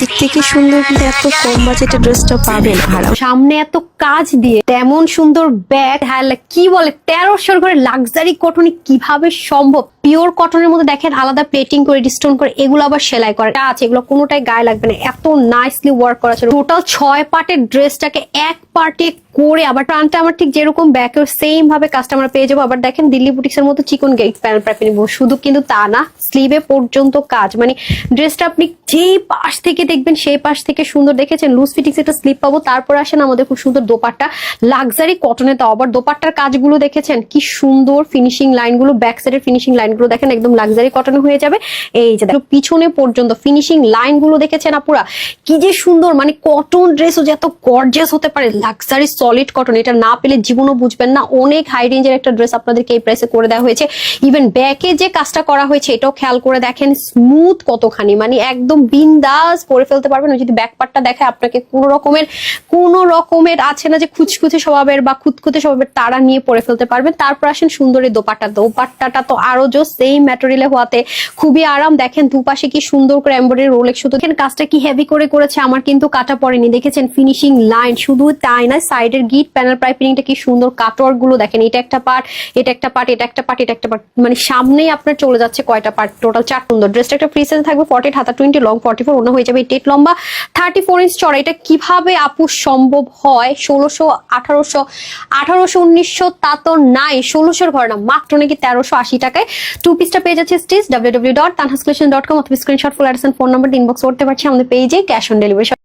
দিক থেকে সুন্দর, কিন্তু এত কম বাজেটে ড্রেসটা পাবেন আর সামনে এত কাজ দিয়ে তেমন সুন্দর ব্যাগ, হ্যাঁ কি বলে 1300 করে লাক্সারি কটনে কিভাবে সম্ভব? পিওর কটনের মধ্যে দেখেন আলাদা প্লেটিং করে ডিস্টোন করে, এগুলো আবার সেলাই করা আছে, এগুলো কোনোটাই গায়ে লাগবে না, এত নাইসলি ওয়ার্ক করা ছিল। টোটাল 6 পার্টের ড্রেসটাকে এক পার্টে করে আবার প্রান্তে আমার ঠিক যেরকম ব্যাকেও সেম ভাবে কাস্টমার পেয়ে যাবো। আবার দেখেন দিল্লি বুটিক্স এর মতো চিকন গেট প্যানেল প্যাপে নিবো, শুধু কিন্তু তা না, স্লিভে পর্যন্ত কাজ, মানে ড্রেসটা আপনি যেই পাশ থেকে দেখবেন সেই পাশ থেকে সুন্দর। দেখেছেন লুজ ফিটিংস একটা স্লিপ পাবো, তারপর আসেন আমাদের খুব সুন্দর দোপাট্টা, লাক্সারি কটনে, তাও আবার দোপাট্টার কাজগুলো দেখেছেন কি সুন্দর, ফিনিশিং লাইনগুলো, ব্যাক সাইডের ফিনিশিং লাইনগুলো দেখেন একদম লাক্সারি কটনে হয়ে যাবে। এই যে দেখো পিছনে পর্যন্ত ফিনিশিং লাইনগুলো দেখেছেন আপুরা কি যে সুন্দর, মানে কটন ড্রেসও যে এত গর্জিয়াস হতে পারে, লাক্সারি সলিড কটন, এটা না পেলে জীবনও বুঝবেন না। অনেক হাই রেঞ্জের একটা ড্রেস আপনাদেরকে এই প্রাইসে করে দেওয়া হয়েছে। ইভেন ব্যাকে যে কাজটা করা হয়েছে এটাও খেয়াল করে দেখেন, স্মুথ কতখানি, মানে একদম বিন্দাস পরে ফেলতে পারবেন। যদি ব্যাক পার্টটা দেখায় আপনাকে কোনো রকমের আছে না যে খুচখুচে স্বভাবের বা খুঁতখুঁতে স্বভাবের, তারা নিয়ে পরে ফেলতে পারবেন। তারপর আসেন সুন্দর এই দোপাট্টাটা তো আরো জোস, সেম ম্যাটেরিয়ালে হওয়াতে খুবই আরাম। দেখেন দুপাশে কি সুন্দর করে এমব্রয়ডারি রোলেক্স সুতো, দেখেন কাজটা কি হেভি করে করেছে, আমার কিন্তু কাটা পড়েনি। দেখেছেন ফিনিশিং লাইন, শুধু তাই না সাইডের গিট প্যানেল পাইপিংটা কি সুন্দর, কাটওয়ার্ক গুলো দেখেন, এটা একটা পার্ট, এটা একটা পার্ট, এটা একটা পার্ট, এটা একটা পার্ট, মানে সামনেই আপনার চলে যাচ্ছে কয়টা পার্ট, টোটাল 4 সুন্দর। ড্রেসটা একটা ফ্রি সাইজ থাকবে 48, হাতা 20, লং 44, ওনা হয়ে যাবে 8 লম্বা 34 ইঞ্চ চড়া। এটা কিভাবে আপু সম্ভব হয়? 1600, 1800, 1900 তা তো নাই, 1600 ঘর না, মাত্র নাকি 1380 টাকায় টু পিসটা পেয়ে যাচ্ছে স্টিচ www.tanhascollection.com, অথবা screenshot full address and phone number inbox করতে পারছি আমাদের পেজে, ক্যাশ অন ডেলিভারি।